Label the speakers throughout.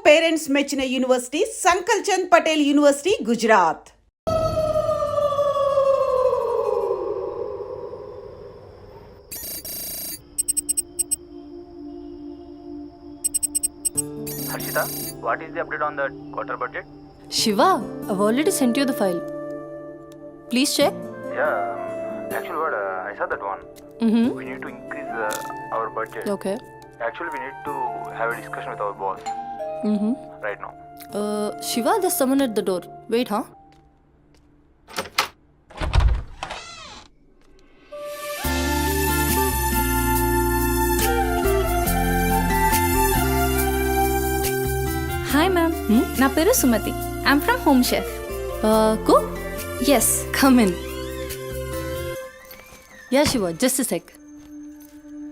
Speaker 1: Parents మెచ్చిన university Sankalchand Patel university, Gujarat.
Speaker 2: Harshita, what is the update on the quarter budget?
Speaker 3: Shiva, I've already sent you the file. Please check.
Speaker 2: Yeah, actually what, I saw that one. We need to increase our budget.
Speaker 3: Okay.
Speaker 2: Actually, we need to have a discussion with our boss right now.
Speaker 3: Shiva, there's someone at the door. Wait, huh?
Speaker 4: Hi ma'am, నా పేరు Sumathi. I'm from Home Chef.
Speaker 3: Cook?
Speaker 4: Yes.
Speaker 3: Come in. Yeah, Shiva, just a sec.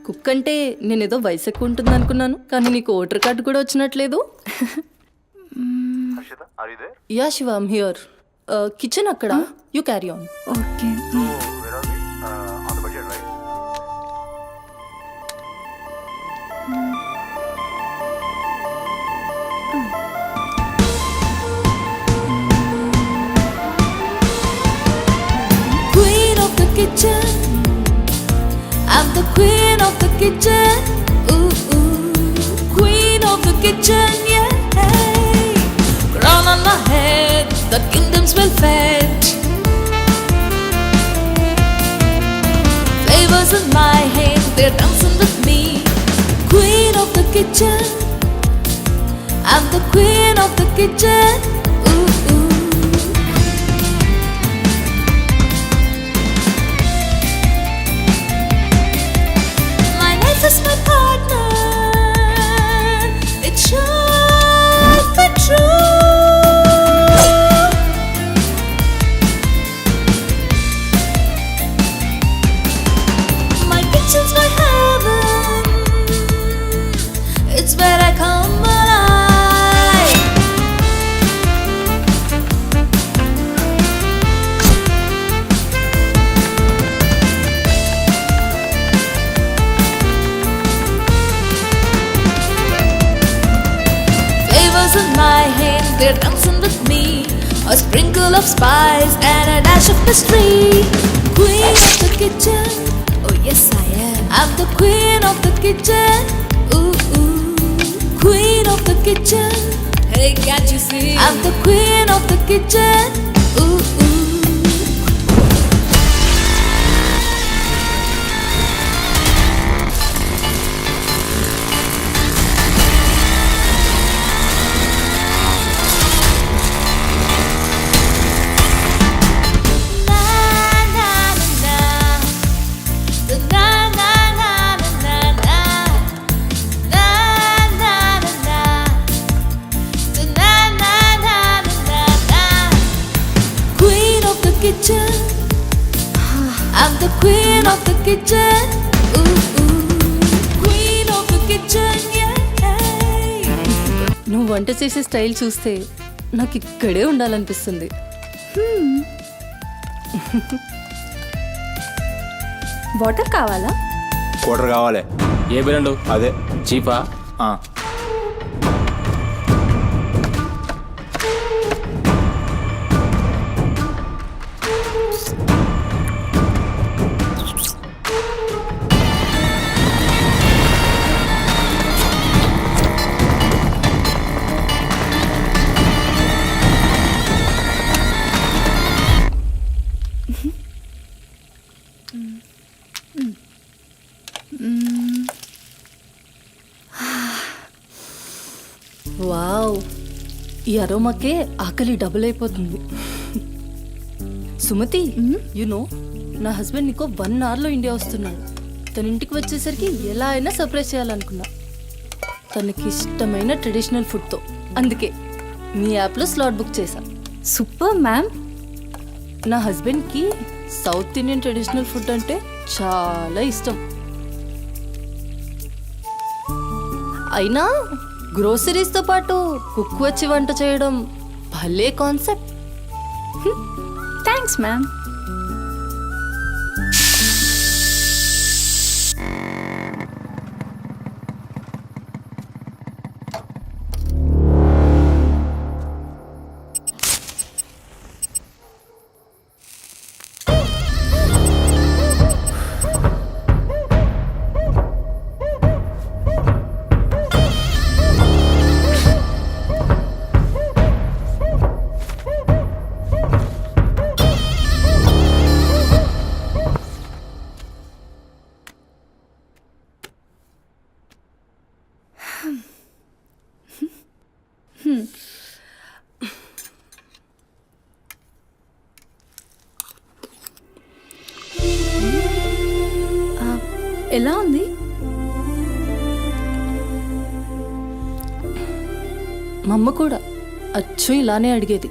Speaker 3: Cook అంటే నేనేదో వయసు ఎక్కువ ఉంటుంది అనుకున్నాను, కానీ నీకు ఓటర్ కార్డు కూడా వచ్చినట్లేదు.
Speaker 2: Harshita, are you there?
Speaker 3: Yeah Shiva, I'm here. Kitchen అక్కడ, you carry on.
Speaker 4: Okay.
Speaker 2: So, where are we? On the budget, right?
Speaker 5: Queen of the kitchen, I'm the queen of the kitchen. Ooh, ooh. Queen of the kitchen, yeah. Crown on my head, the kingdom's well fed. Flavors in my hand, they're dancing with me. Queen of the kitchen, I'm the queen of the kitchen. Ooh, ooh. My life is my partner. It should be true. My kitchen's my heaven. It's where I come alive. Flavors in my hand, they're dancing with me. A sprinkle of spice and a dash of mystery. Queen of the kitchen, oh yes I am. I'm the queen of the kitchen. Ooh, ooh. Queen of the kitchen. Hey, can't you see? I'm the queen of the kitchen. Ooh, ooh. Queen of the kitchen, I'm the queen of the kitchen. Ooh, ooh. Queen of the kitchen, yeah.
Speaker 3: నువ్వు వంట చేసే style చూస్తే నాకు ఇక్కడే ఉండాలనిపిస్తుంది.
Speaker 4: Water కావాలా?
Speaker 6: Quarter కావాలి.
Speaker 7: ఏ brand?
Speaker 6: అదే
Speaker 7: చీపా?
Speaker 6: ఆ.
Speaker 3: వావ్, ఈ అరోమాకే ఆకలి డబుల్ అయిపోతుంది. సుమతి, నో నా హస్బెండ్ నీకో 1 అవర్లో ఇండియా వస్తున్నాడు. తన ఇంటికి వచ్చేసరికి ఎలా అయినా సర్ప్రైజ్ చేయాలనుకున్నా, తనకి ఇష్టమైన ట్రెడిషనల్ ఫుడ్తో. అందుకే మీ యాప్లో స్లాట్ బుక్ చేశా.
Speaker 4: Super ma'am.
Speaker 3: నా హస్బెండ్కి సౌత్ ఇండియన్ ట్రెడిషనల్ ఫుడ్ అంటే చాలా ఇష్టం. అయినా గ్రోసరీస్తో పాటు కుక్ వచ్చి వంట చేయడం భలే కాన్సెప్ట్.
Speaker 4: Thanks ma'am. ఎలా ఉంది?
Speaker 3: మా అమ్మ కూడా అచ్చు ఇలానే అడిగేది.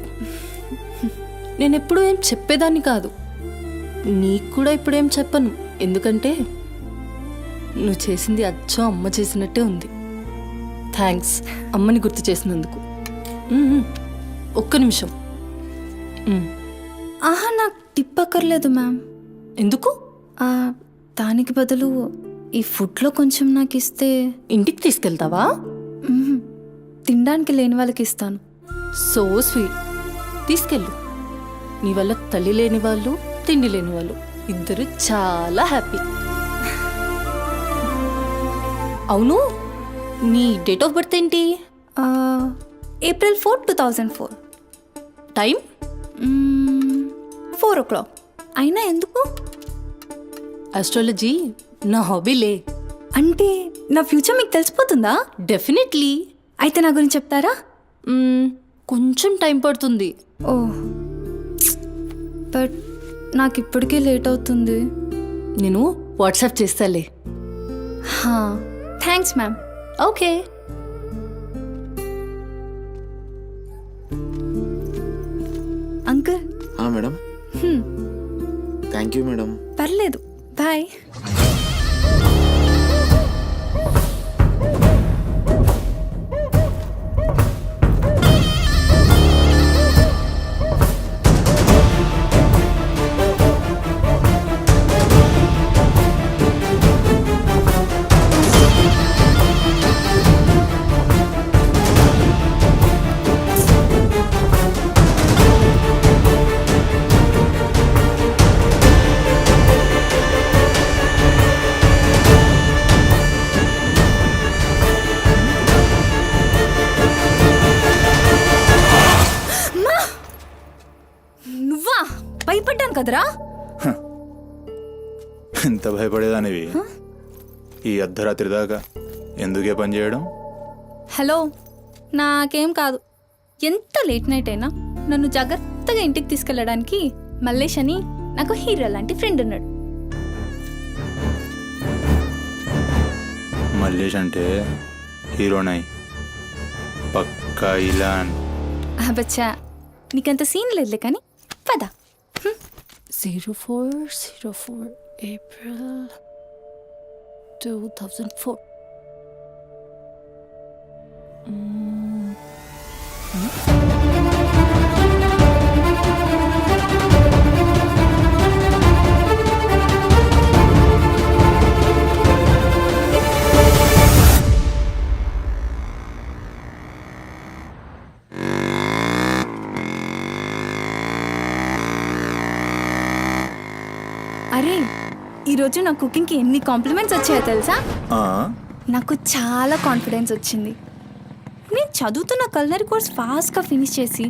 Speaker 3: నేను ఎప్పుడూ ఏం చెప్పేదాన్ని కాదు. నీకు కూడా ఇప్పుడేం చెప్పను, ఎందుకంటే నువ్వు చేసింది అచ్చం అమ్మ చేసినట్టే ఉంది. థ్యాంక్స్ అమ్మని గుర్తు చేసినందుకు. ఒక్క నిమిషం.
Speaker 4: ఆహా, నాకు టిప్ అక్కర్లేదు మ్యామ్.
Speaker 3: ఎందుకు?
Speaker 4: దానికి బదులు ఈ ఫుడ్లో కొంచెం నాకు ఇస్తే.
Speaker 3: ఇంటికి తీసుకెళ్తావా?
Speaker 4: మ్మ్. తినడానికి లేని వాళ్ళకి ఇస్తాను.
Speaker 3: So sweet. తీసుకెళ్ళు. నీ వల్ల తల్లి లేని వాళ్ళు, తిండి లేని వాళ్ళు ఇద్దరు చాలా హ్యాపీ. అవును, నీ డేట్ ఆఫ్ బర్త్ ఏంటి?
Speaker 4: April 4, 2004.
Speaker 3: టైం?
Speaker 4: 4 o'clock. అయినా ఎందుకు?
Speaker 3: ఆస్ట్రాలజీ నా హాబీలే.
Speaker 4: అంటే నా ఫ్యూచర్ మీకు తెలిసిపోతుందా?
Speaker 3: డెఫినెట్లీ.
Speaker 4: అయితే నా గురించి చెప్తారా?
Speaker 3: కొంచెం టైం పడుతుంది.
Speaker 4: ఓ, బట్ నాకు ఇప్పటికే లేట్ అవుతుంది.
Speaker 3: నేను వాట్సాప్ చేస్తాలే.
Speaker 4: Thanks ma'am.
Speaker 3: Okay.
Speaker 4: Uncle.
Speaker 6: Madam. Thank you madam.
Speaker 4: పర్లేదు, బాయ్. నువ్వా? భయపడ్డాను కదరా.
Speaker 6: ఎంత భయపడేదానివి ఈ అర్ధరాత్రి దాకా? ఎందుకే పని చేయడం?
Speaker 4: హలో, నాకేం కాదు. ఎంత లేట్ నైట్ అయినా నన్ను జాగ్రత్తగా ఇంటికి తీసుకెళ్ళడానికి మల్లేష్ అని నాకు హీరో లాంటి ఫ్రెండ్ ఉన్నాడు.
Speaker 6: మల్లేష్ అంటే హీరోనై పక్కా ఇలాన్.
Speaker 4: బచ్చా, నీకంత సీన్ లేదులే కానీ పద.
Speaker 3: 0404 April 2004.
Speaker 4: అరే, ఈరోజు నా కుకింగ్కి ఎన్ని కాంప్లిమెంట్స్ వచ్చాయో తెలుసా? నాకు చాలా కాన్ఫిడెన్స్ వచ్చింది. నేను చదువుతున్న కల్నరీ కోర్స్ ఫాస్ట్గా ఫినిష్ చేసి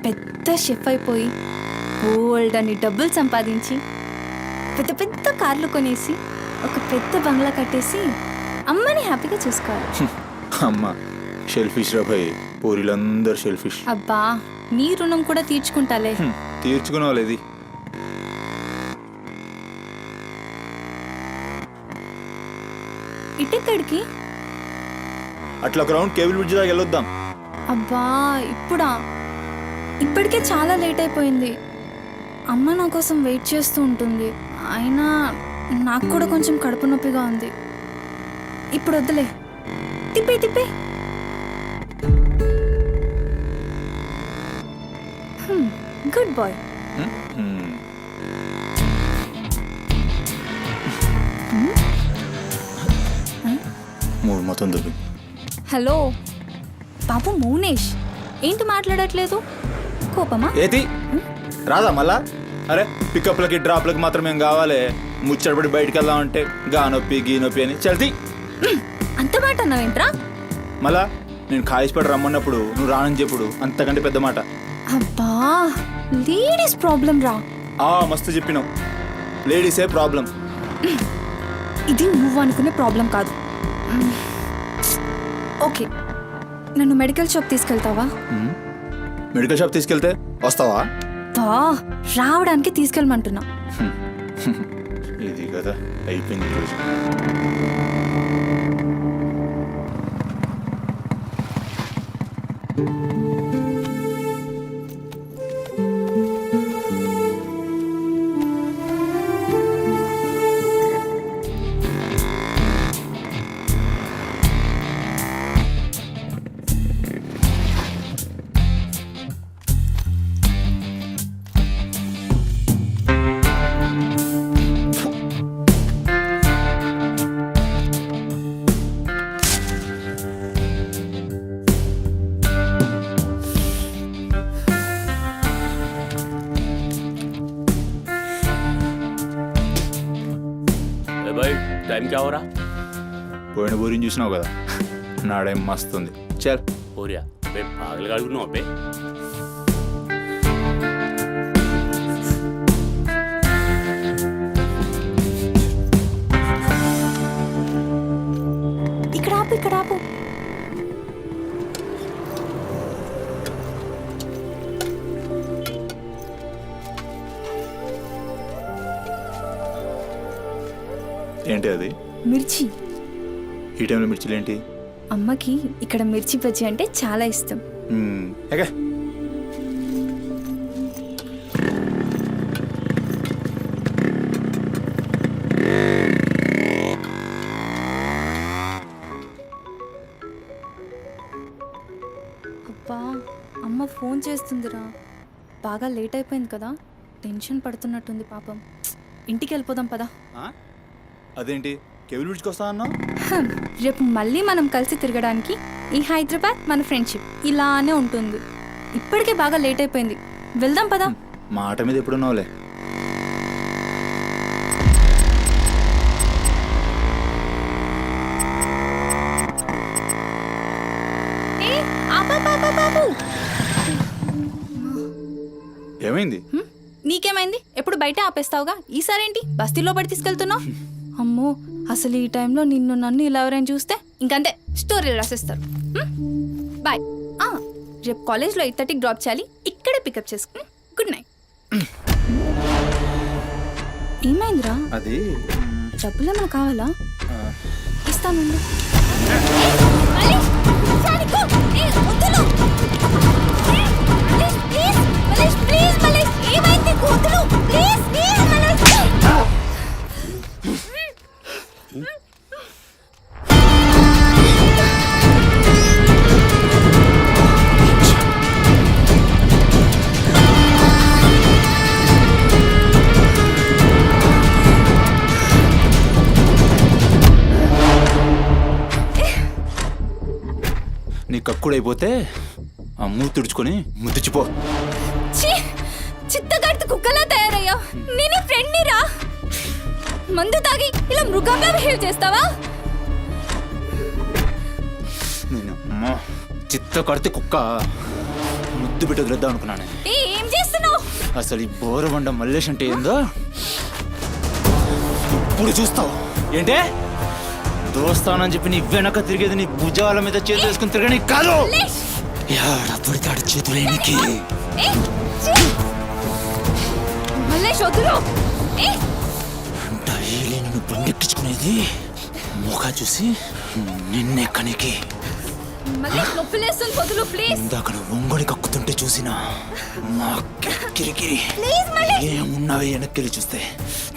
Speaker 4: పెద్ద షెఫ్ అయిపోయి బోల్డ్ అని డబ్బులు సంపాదించి పెద్ద పెద్ద కార్లు కొనేసి ఒక పెద్ద బంగ్లా కట్టేసి అమ్మని హ్యాపీగా చూసుకోవాలి.
Speaker 6: అమ్మ షెల్ఫిష్ రా భయ్, పూరిలందరూ షెల్ఫిష్.
Speaker 4: అబ్బా, నీ రుణం కూడా తీర్చుకుంటాలే.
Speaker 6: తీర్చుకునే వాళ్ళది.
Speaker 4: ఇటెక్కడికి?
Speaker 6: అట్లా ఒక రౌండ్ కేబుల్ బ్రిడ్జ్ దాకా వెళ్ళొద్దాం.
Speaker 4: అబ్బా, ఇప్పుడా? ఇప్పటికే చాలా లేట్ అయిపోయింది. అమ్మ నా కోసం వెయిట్ చేస్తూ ఉంటుంది. అయినా నాకు కూడా కొంచెం కడుపు నొప్పిగా ఉంది. ఇప్పుడు వద్దులే, తిప్పే తిప్పే. Good boy.
Speaker 6: మూడు మొత్తం దుబ్బి.
Speaker 4: హలో బాబు మౌనేష్, ఏంటి మాట్లాడట్లేదు? కోపమా?
Speaker 6: ఏది రాదా మళ్ళా? అరే పికప్లకి డ్రాప్లకి మాత్రం ఏం కావాలి? ముచ్చటపడి బయటికి వెళ్దామంటే గా నొప్పి గీ నొప్పి అని చల్తీ.
Speaker 4: అంత మాట అన్నావేంట్రా?
Speaker 6: మళ్ళా నేను కాయిస్పడి రమ్మన్నప్పుడు నువ్వు రానని చెప్పుడు అంతకంటే పెద్ద మాట.
Speaker 4: అబ్బా, లేడీస్ ప్రాబ్లం రా.
Speaker 6: మస్తు చెప్పినావు, లేడీసే ప్రాబ్లం.
Speaker 4: ఇది నువ్వు అనుకునే ప్రాబ్లం కాదు. ఓకే, నన్ను మెడికల్ షాప్ తీసుకెళ్తావా?
Speaker 6: మెడికల్ షాప్ తీసుకెళ్తే వస్తావా?
Speaker 4: రావడానికి తీసుకెళ్ళమంటున్నా.
Speaker 6: ఇది కదా అయిపోయింది ఈరోజు.
Speaker 7: अरे भाई टाइम क्या हो रहा
Speaker 6: పోయిన బోరిని చూసినావు కదా, నాడేం మస్తుంది. చల్
Speaker 7: हो रहा बे पागल गाड़ी को बे
Speaker 4: ఇక్కడ ఆపు, ఇక్కడ ఆపు.
Speaker 6: ఏంటి అది?
Speaker 4: మిర్చి.
Speaker 6: ఈ టైంలో మిర్చిలు ఏంటి?
Speaker 4: అమ్మకి ఇక్కడ మిర్చి బజ్జీ అంటే చాలా ఇష్టం.
Speaker 6: ఎగా
Speaker 4: అబ్బా, అమ్మ ఫోన్ చేస్తుందిరా. బాగా లేట్ అయిపోయింది కదా, టెన్షన్ పడుతున్నట్టుంది పాపం. ఇంటికి వెళ్ళిపోదాం పదా.
Speaker 6: అదేంటి కేబుల్ విడిచుకొస్తా అన్నావు?
Speaker 4: రేపు మళ్ళీ మనం కలిసి తిరగడానికి ఈ హైదరాబాద్ మన ఫ్రెండ్షిప్ ఇలానే ఉంటుంది. ఇప్పటికే బాగా లేట్ అయిపోయింది, వెళ్దాం పదా.
Speaker 6: మాట మీద ఎప్పుడున్నావులే. ఏమైంది?
Speaker 4: నీకేమైంది? ఎప్పుడు బయట ఆపేస్తావుగా, ఈసారేంటి బస్తీలో పడి తీసుకెళ్తున్నావు? అమ్మో, అసలు ఈ టైంలో నిన్ను నన్ను ఇలా ఎవరైనా చూస్తే ఇంకంతే, స్టోరీలు రాసేస్తారు. బాయ్. రేపు కాలేజ్లో 8:30కి డ్రాప్ చేయాలి, ఇక్కడే పికప్ చేసుకుని. Good night. ఏమైందిరా?
Speaker 6: అది
Speaker 4: డబ్బులు ఏమైనా కావాలా? ఇస్తాను.
Speaker 6: నీ కక్కుడైపోతే ఆ మూతి తుడుచుకొని ముద్దుచిపో.
Speaker 4: చిత్తగడితే కుక్కలా తయారయ్యా. నేను ఫ్రెండ్ని రా. మందు తాగి ఇలా మృగంగా బిహేవ్ చేస్తావా?
Speaker 6: నేను చిత్త కడితే కుక్క ముద్దు పెట్టి వదిలేద్దాం అనుకున్నాను.
Speaker 4: ఏం చేస్తున్నావు?
Speaker 6: అసలు ఈ బోరబండ మల్లేష్ అంటే ఏందో ఇప్పుడు చూస్తావు. ఏంటే దోస్తానని చెప్పి నీ వెనక తిరిగేది నీ భుజాల మీద చేతులు వేసుకుని తిరగని కాదు. పడితాడు చేతులేనికి. డైలీ నన్ను బండెక్కించుకునేది ముఖ చూసి నిన్నెక్కనికి. ఇందాక నువ్వు ఒంగొని కక్కుతుంటే చూసినా మా కిరికిరి ఏమున్నావే వెనక్కి చూస్తే.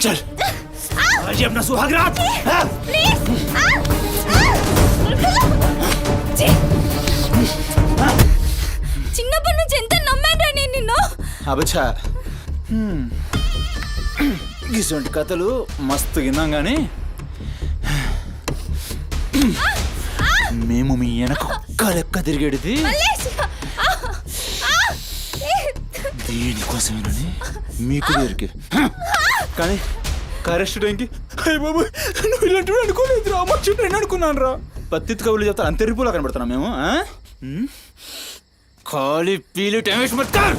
Speaker 6: చల్ अपना सुहाग रात
Speaker 4: చిన్నప్పటి నుంచి ఎంత నమ్మాను నేను నిన్ను.
Speaker 6: అబచ్చా ఇటువంటి కథలు మస్తు విన్నాం కానీ మేము మీ వెనక ఒక్క లెక్క తిరిగేది దేనికోసమేనని మీకు దొరికి. కానీ కరెక్ట్ టైంకి అయ్య బాబు నువ్వు ఇలాంటివి అనుకోలేదు రా, మా చుట్టూ నేను అనుకున్నాను రా. పత్తి కబుర్లు చెప్తాను అంత రిపులా కనబడుతున్నాం మేము. ఖాళీ పీలి టైం వేస్ట్ మత్ కర్.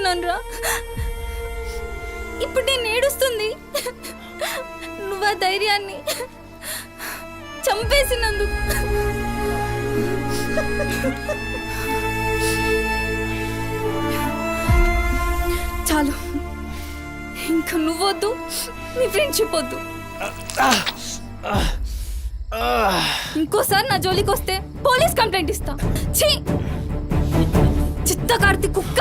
Speaker 4: ఏడుస్తున్నాను రా. ఇప్పుడు నేను ఏడుస్తుంది నువ్వు ఆ ధైర్యాన్ని చంపేసినందుకు. చాలు, ఇంకా నువ్వొద్దు, నీ ఫ్రెండ్షిప్ వద్దు. ఇంకోసారి నా జోలికి వస్తే పోలీస్ కంప్లైంట్ ఇస్తా. ఛీ, చిత్త కార్తీ కుక్క.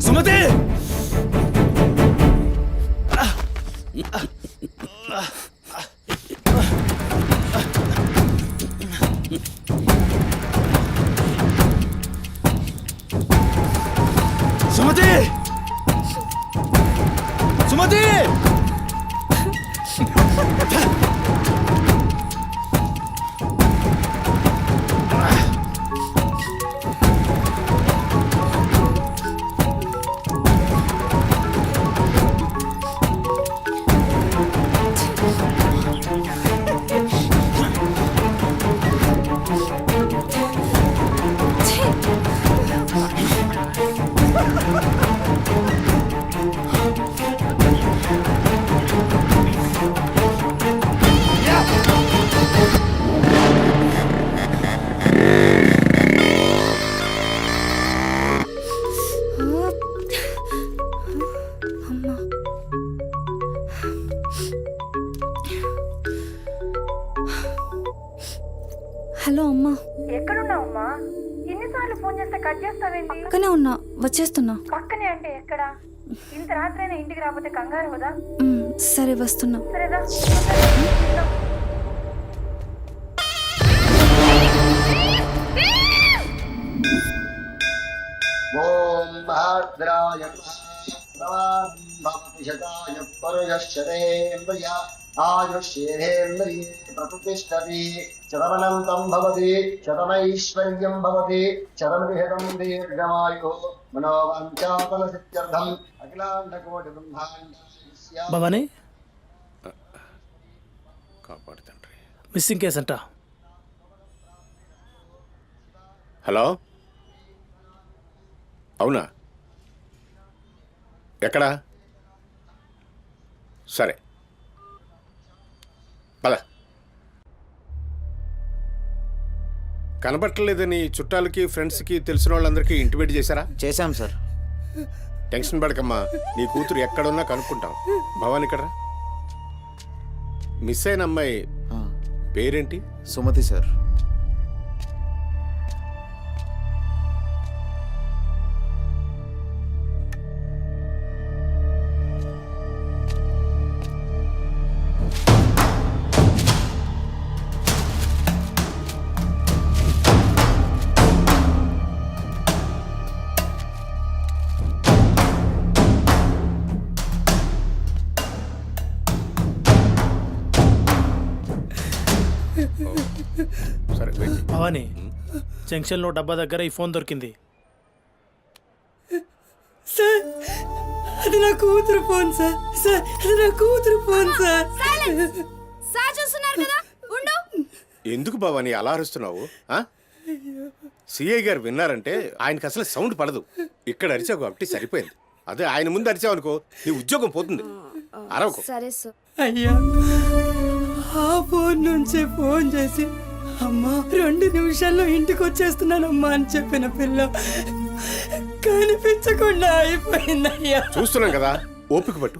Speaker 6: సుమతి సుమతి సుమతి
Speaker 4: హలో అమ్మా.
Speaker 8: ఎక్కడున్నావమ్మా? ఎన్నిసార్లు ఫోన్ చేస్తే కట్ చేస్తావేంటి?
Speaker 4: పక్కనే ఉన్నా, వచ్చేస్తున్నా.
Speaker 8: పక్కనే అంటే ఎక్కడ? ఇంత రాత్రైనా ఇంటికి రాకపోతే కంగారు కదా.
Speaker 4: సరే వస్తున్నా.
Speaker 8: సరేదా?
Speaker 9: ఓం మహాద్రాయ భవతిశతాయ పరుయశ్చరేంద్రియ ఆయుష్యేంద్రియే ప్రతిష్టతి శతమనంతం భవతి శతమైశ్వర్యం భవతి శతమిహితం దీర్ఘమాయు మనోవాంఛాఫల సిద్ధ్యర్థం అఖిలాండకోటి బ్రహ్మాండ
Speaker 10: భవానీ
Speaker 7: కాపాడు తండ్రి.
Speaker 10: మిస్సింగ్ కేసు అంట.
Speaker 7: హలో, అవునా? ఎక్కడా? సరే పద. కనబట్టలేదని చుట్టాలకి ఫ్రెండ్స్కి తెలిసిన వాళ్ళందరికీ ఇంటిమేట్ చేశారా?
Speaker 6: చేశాం సార్.
Speaker 7: టెన్షన్ పడకమ్మా, నీ కూతురు ఎక్కడున్నా కనుక్కుంటాం. భవాని ఇక్కడ మిస్ అయిన అమ్మాయి పేరేంటి?
Speaker 6: సుమతి సార్.
Speaker 7: సరే వెయిట్.
Speaker 10: భవానీ, జంక్షన్లో డబ్బా దగ్గర ఈ ఫోన్ దొరికింది.
Speaker 11: సార్, అది నా కూతురు ఫోన్ సార్. సార్, అది నా కూతురు ఫోన్ సార్.
Speaker 4: సార్ చూస్తున్నారు కదా, ఉండు.
Speaker 7: ఎందుకు భవాని అలా అరుస్తున్నావు? సిఐ గారు విన్నారంటే ఆయనకి అసలు సౌండ్ పడదు. ఇక్కడ అరిచావు కాబట్టి సరిపోయింది. అదే ఆయన ముందు అరిచావు అనుకో, నీ ఉద్యోగం పోతుంది. అరవకు.
Speaker 4: సరే సార్.
Speaker 11: అయ్యా, ఆ ఫోన్ నుంచి ఫోన్ చేసి అమ్మా 2 నిమిషాల్లో ఇంటికి వచ్చేస్తున్నానమ్మా అని చెప్పిన పిల్ల కనిపించకుండా అయిపోయిందయ్యా.
Speaker 7: చూస్తున్నాం కదా, ఓపిక పట్టు.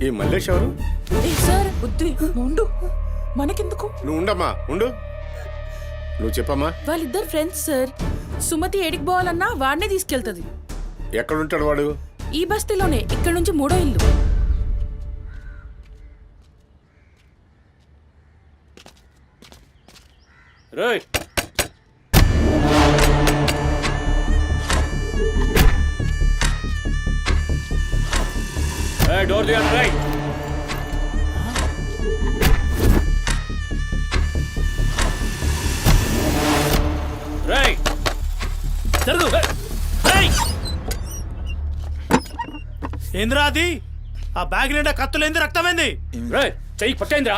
Speaker 7: ఈ మల్లేష్ ఎవరు?
Speaker 11: సార్ ఉండు, మనకెందుకు?
Speaker 7: నువ్వు ఉండమ్మా, ఉండు. నువ్వు చెప్పమ్మా.
Speaker 11: వాళ్ళిద్దరు ఫ్రెండ్స్ సార్. సుమతి ఏడికి పోవాలన్నా వాడినే తీసుకెళ్తుంది.
Speaker 7: ఎక్కడుంటాడు వాడు?
Speaker 11: ఈ బస్తీలోనే, ఇక్కడ నుంచి 3వ ఇల్లు.
Speaker 7: రేయ్, డోర్ దిగండి. రైట్, రైట్,
Speaker 10: జరుగు. ఏంద్రా అది? ఆ బ్యాగ్ నిండా కత్తులేంది, రక్తమైంది.
Speaker 7: రేయ్, చెయ్యి పట్టేంద్రా.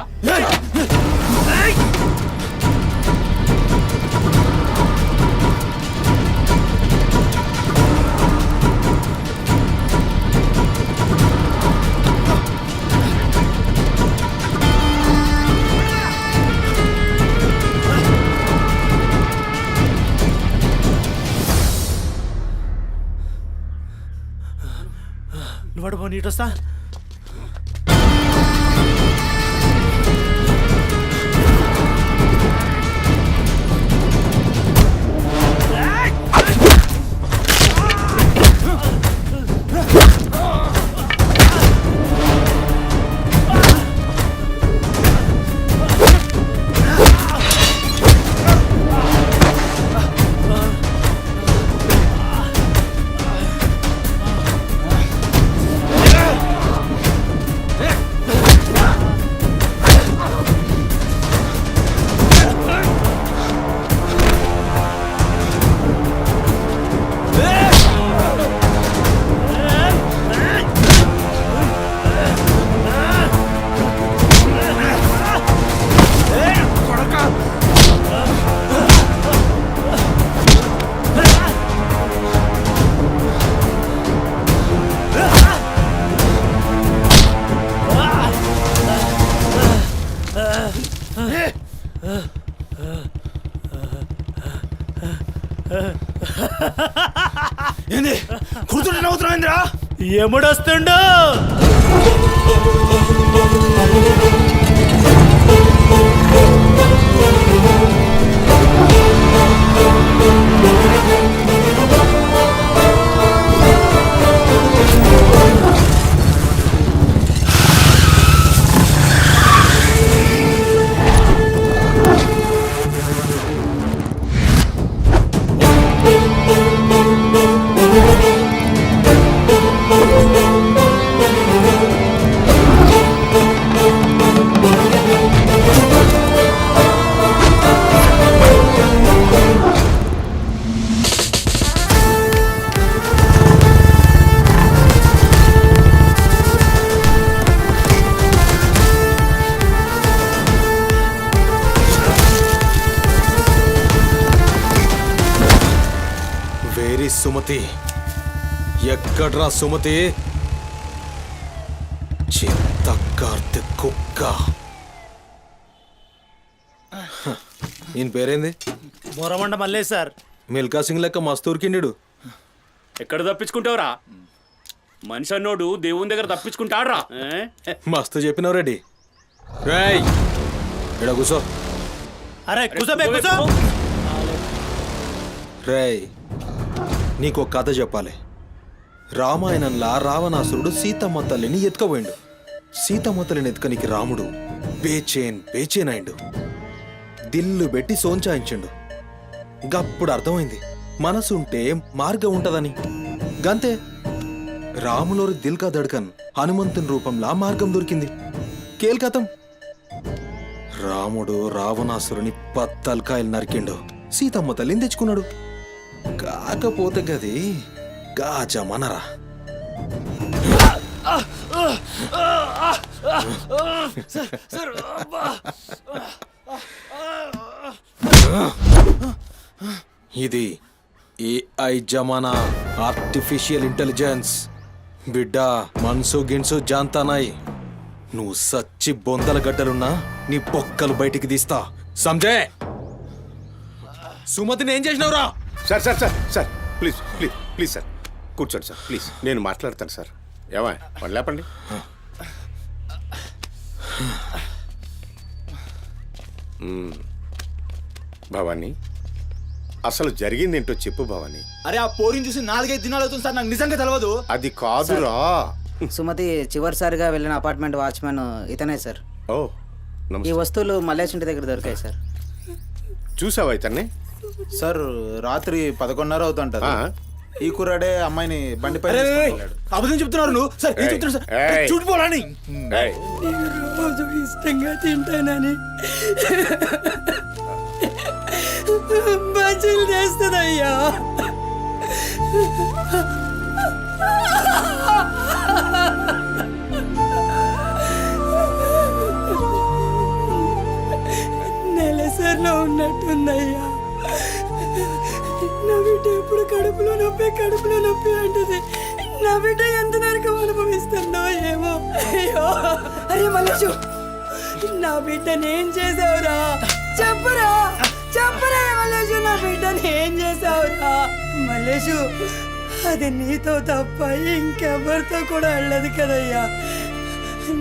Speaker 10: నువ్వు పో నీట్ వస్తా.
Speaker 6: ఏంది కూర్చుంటే నవ్వుతున్నావేంద్రా?
Speaker 10: ఎముడొస్తుండు?
Speaker 6: వేరి సుమతి, ఎక్కడ్రా సుమతి? చిత్తకార్తె కుక్క. ఈయన పేరేంది?
Speaker 10: మొరమండ మల్లే సార్.
Speaker 6: మిల్కా సింగ్ లెక్క మస్తూర్కిండు.
Speaker 12: ఎక్కడ తప్పించుకుంటావురా? మనిషి అన్నోడు దేవుని దగ్గర తప్పించుకుంటాడ్రా.
Speaker 6: మస్తు చెప్పినావు రెడ్డి. రేయ్ ఇక్కడ కూసో.
Speaker 10: అరే కూసోబే కూసో.
Speaker 6: రేయ్ నీకు కథ చెప్పాలి. రామాయణంలా రావణాసురుడు సీతమ్మ తల్లిని ఎత్తుకపోయిండు. సీతమ్మ తల్లిని ఎత్తుకనికి రాముడు బేచేన్ అయిండు. దిల్లు పెట్టి సోంచాయించిండు. గప్పుడు అర్థమైంది మనసుంటే మార్గం ఉంటదని. గంతే రాములోరి దిల్ కా దడ్కన్ హనుమంతుని రూపంలా మార్గం దొరికింది. కేల్కతం రాముడు రావణాసురుని పత్తల్కాయలు నరికిండు. సీతమ్మ తల్లిని తెచ్చుకున్నాడు. కాకపోతే గది గాజమనరా. ఇది ఏఐ జమానా, ఆర్టిఫిషియల్ ఇంటెలిజెన్స్. బిడ్డ మనసు గిన్సు జాంతానాయ్. నువ్వు సచ్చి బొందల గడ్డలున్నా నీ బొక్కలు బయటికి తీస్తా. సంజే సుమతిని ఏం చేసినావురా?
Speaker 7: Sir sir sir sir please please please sir కూర్చోండి సార్ ప్లీజ్. నేను మాట్లాడతాను సార్. ఏమా వాళ్ళు లేపండి. భవానీ అసలు జరిగింది ఏంటో చెప్పు భవానీ.
Speaker 6: అరే ఆ పోరిని చూసి 4-5 దినాలు అవుతుంది సార్. నాకు నిజంగా తెలియదు.
Speaker 7: అది కాదురా.
Speaker 13: సుమతి చివరిసారిగా వెళ్ళిన అపార్ట్మెంట్ వాచ్మెన్ ఇతనే సార్.
Speaker 7: ఓ
Speaker 13: ఈ
Speaker 7: నమస్తే.
Speaker 13: వస్తువులు మల్లేష్ ఇంటి దగ్గర దొరికాయి సార్.
Speaker 7: చూసావా ఇతన్ని?
Speaker 6: సార్ రాత్రి 11:30 అవుతుంటది. ఈ కుర్రాడే అమ్మాయిని బండిపై అబద్ధం చెప్తున్నారు నువ్వు. సార్ ఏం చెప్తున్నారు సార్?
Speaker 7: ఏయ్.
Speaker 6: చూడిపోవాలని.
Speaker 7: ఏయ్,
Speaker 11: రోజు ఇష్టంగా తింటానని బజ్జీలు చేస్తుందయ్యా. నెలసరిలో ఉన్నట్టుందయ్యా. నా బిడ్డ ఎప్పుడు కడుపులో నొప్పి అంటది. నా బిడ్డ ఎంత నరకం అనుభవిస్తుందో ఏమో. అయ్యో అరే మల్లేషు, నా బిడ్డని ఏం చేసావురా? చెప్పురా మల్లేషు, నా బిడ్డని ఏం చేసావురా? మల్లేషు అది నీతో తప్ప ఇంకెవరితో కూడా వెళ్ళదు కదయ్యా.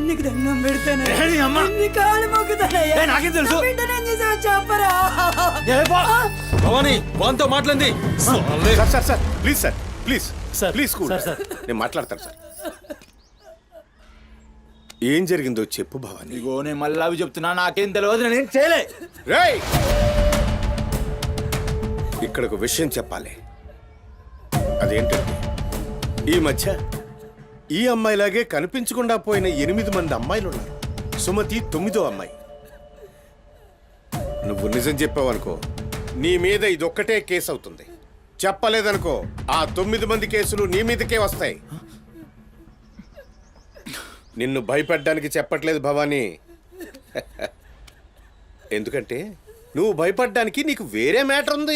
Speaker 11: నీకు దండం పెడతానయ్యా, నీ కాళ్ళు మొక్కుతానయ్యా.
Speaker 6: నాకేం తెలుసు?
Speaker 11: నా బిడ్డ నేను చేసావు చెప్పరా.
Speaker 6: భవానీ వాంతో మాట్లాడింది
Speaker 7: sir sir sir please sir please
Speaker 10: sir,
Speaker 7: please cool
Speaker 10: sir, sir.
Speaker 7: నేను మాట్లాడతాను సార్. ఏం జరిగిందో చెప్పు భవానీ.
Speaker 6: ఇగో నేను మళ్ళీ అవి చెప్తున్నా, నాకేం తెలియదు, నేనేం చేయలే.
Speaker 7: రేయ్, ఇక్కడ ఒక విషయం చెప్పాలి. అదేంటంటే ఈ మధ్య ఈ అమ్మాయిలాగే కనిపించకుండా పోయిన 8 మంది అమ్మాయిలు ఉన్నారు. సుమతి 9వ అమ్మాయి. నువ్వు నిజం చెప్పావనుకో నీ మీద ఇదొక్కటే కేసు అవుతుంది. చెప్పలేదనుకో ఆ 9 మంది కేసులు నీ మీదకే వస్తాయి. నిన్ను భయపడ్డానికి చెప్పట్లేదు భవానీ. ఎందుకంటే నువ్వు భయపడ్డానికి నీకు వేరే మ్యాటర్ ఉంది.